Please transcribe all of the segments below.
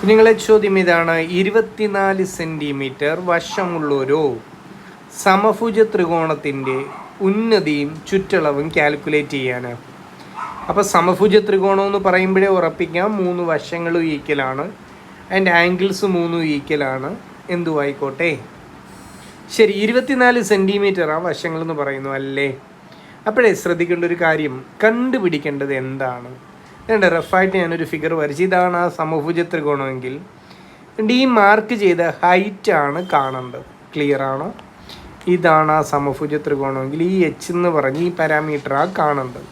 നിങ്ങളെ ചോദ്യം ഇതാണ്, 24 സെൻറ്റിമീറ്റർ വശമുള്ളൊരു സമഭുജ ത്രികോണത്തിൻ്റെ ഉന്നതിയും ചുറ്റളവും കാൽക്കുലേറ്റ് ചെയ്യാനാണ്. അപ്പോൾ സമഭുജ ത്രികോണം എന്ന് പറയുമ്പോഴേ ഉറപ്പിക്കാം 3 വശങ്ങളും ഈക്വലാണ്, അതിൻ്റെ ആംഗിൾസ് 3 ഈക്വലാണ്. എന്തുവായിക്കോട്ടെ. ശരി, 24 സെൻറ്റിമീറ്റർ ആ വശങ്ങളെന്ന് പറയുന്നു അല്ലേ. അപ്പോഴേ ശ്രദ്ധിക്കേണ്ട ഒരു കാര്യം, കണ്ടുപിടിക്കേണ്ടത് എന്താണ്. രണ്ട് റഫായിട്ട് ഞാനൊരു ഫിഗർ വരച്ച്, ഇതാണ് ആ സമഭുജ ത്രികോണമെങ്കിൽ ഈ മാർക്ക് ചെയ്ത ഹൈറ്റാണ് കാണേണ്ടത്. ക്ലിയർ ആണോ? ഇതാണ് ആ സമഭുജ ത്രികോണമെങ്കിൽ ഈ എച്ച് എന്ന് പറഞ്ഞ് ഈ പാരാമീറ്ററാണ് കാണേണ്ടത്.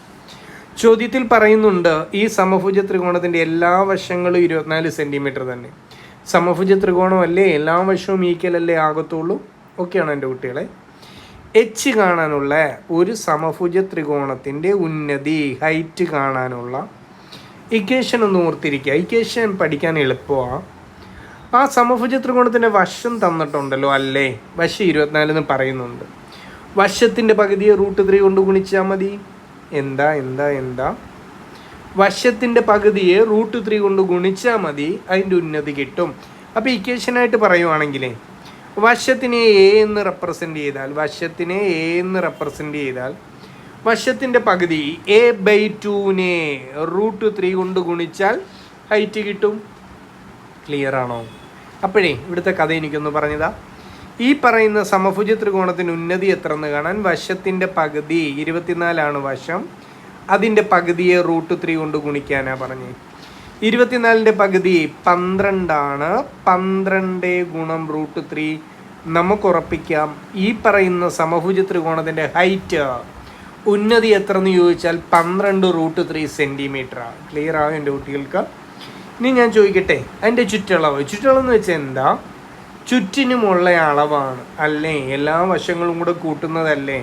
ചോദ്യത്തിൽ പറയുന്നുണ്ട് ഈ സമഭുജ ത്രികോണത്തിൻ്റെ എല്ലാ വശങ്ങളും 24 സെൻറ്റിമീറ്റർ തന്നെ. സമഭുജ ത്രികോണമല്ലേ, എല്ലാ വശവും ഈക്വൽ അല്ലേ ആകത്തുള്ളൂ. ഓക്കെയാണോ എൻ്റെ കുട്ടികളെ? എച്ച് കാണാനുള്ള ഒരു സമഭുജ ത്രികോണത്തിൻ്റെ ഉന്നതി ഹൈറ്റ് കാണാനുള്ള ഇക്വേഷൻ ഒന്ന് ഓർത്തിരിക്കുക. ഇക്വേഷൻ പഠിക്കാൻ എളുപ്പമാണ്. ആ സമഭുജ ത്രികോണത്തിൻ്റെ വശം തന്നിട്ടുണ്ടല്ലോ അല്ലേ, വശം 24 എന്ന് പറയുന്നുണ്ട്. വശത്തിൻ്റെ പകുതിയെ √3 കൊണ്ട് ഗുണിച്ചാൽ മതി. എന്താ വശത്തിൻ്റെ പകുതിയെ √3 കൊണ്ട് ഗുണിച്ചാൽ മതി, അതിൻ്റെ ഉന്നതി കിട്ടും. അപ്പോൾ ഇക്വേഷനായിട്ട് പറയുവാണെങ്കിലേ വശത്തിനെ എ എന്ന് റെപ്രസെൻ്റ് ചെയ്താൽ വശത്തിൻ്റെ പകുതി a/2നെ √3 കൊണ്ട് ഗുണിച്ചാൽ ഹൈറ്റ് കിട്ടും. ക്ലിയർ ആണോ? അപ്പോഴേ ഇവിടുത്തെ കഥ എനിക്കൊന്ന് പറഞ്ഞതാ. ഈ പറയുന്ന സമഭുജ ത്രികോണത്തിന് ഉന്നതി എത്ര എന്ന് കാണാൻ വശത്തിൻ്റെ പകുതി 24 വശം, അതിൻ്റെ പകുതിയെ √3 കൊണ്ട് ഗുണിക്കാനാണ് പറഞ്ഞത്. 24ൻ്റെ പകുതി 12 12 ഗുണം √3 നമുക്ക് ഉറപ്പിക്കാം. ഈ പറയുന്ന സമഭുജ ത്രികോണത്തിൻ്റെ ഹൈറ്റ് ഉന്നതി എത്ര എന്ന് ചോദിച്ചാൽ 12 √3 സെൻറ്റിമീറ്ററാണ്. ക്ലിയർ ആവും എൻ്റെ കുട്ടികൾക്ക്? ഇനി ഞാൻ ചോദിക്കട്ടെ, അതിൻ്റെ ചുറ്റളവ് എന്ന് വെച്ചാൽ എന്താ? ചുറ്റിനുമുള്ള അളവാണ് അല്ലേ, എല്ലാ വശങ്ങളും കൂടെ കൂട്ടുന്നതല്ലേ.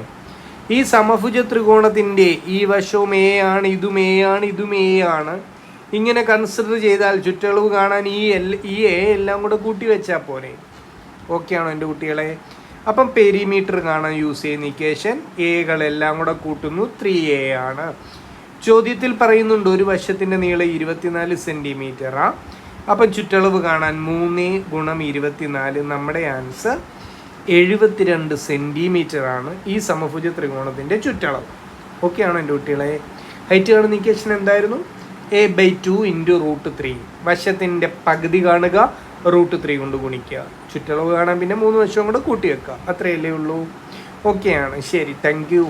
ഈ സമഭുജ ത്രികോണത്തിൻ്റെ ഈ വശവും എ ആണ്, ഇതും എ ആണ്, ഇതും എ ആണ്. ഇങ്ങനെ കൺസിഡർ ചെയ്താൽ ചുറ്റളവ് കാണാൻ ഈ എ എല്ലാം കൂടെ കൂട്ടി വെച്ചാൽ പോരെ. ഓക്കെ ആണോ എൻ്റെ കുട്ടികളെ? അപ്പം പെരിമീറ്റർ കാണാൻ യൂസ് ചെയ്യുന്ന ഇക്വേഷൻ എകളെല്ലാം കൂടെ കൂട്ടുന്നു 3a ആണ്. ചോദ്യത്തിൽ പറയുന്നുണ്ട് ഒരു വശത്തിൻ്റെ നീളം 24 സെൻറ്റിമീറ്ററാണ്. അപ്പം ചുറ്റളവ് കാണാൻ 3 × 24, നമ്മുടെ ആൻസർ 72 സെൻറ്റിമീറ്റർ ആണ് ഈ സമഭുജ ത്രികോണത്തിൻ്റെ ചുറ്റളവ്. ഓക്കെ ആണോ എൻ്റെ കുട്ടികളെ? ഹൈറ്റ് കാണുന്ന ഇക്വേഷൻ എന്തായിരുന്നു? a/2 × √3. വശത്തിൻ്റെ പകുതി കാണുക, √3 കൊണ്ട് ഗുണിക്കുക. ചുറ്റളവ് കാണാൻ പിന്നെ 3 വശവും കൂടെ കൂട്ടി വെക്കുക. അത്രയല്ലേ ഉള്ളൂ. ഓക്കെയാണ്. ശരി, താങ്ക് യു.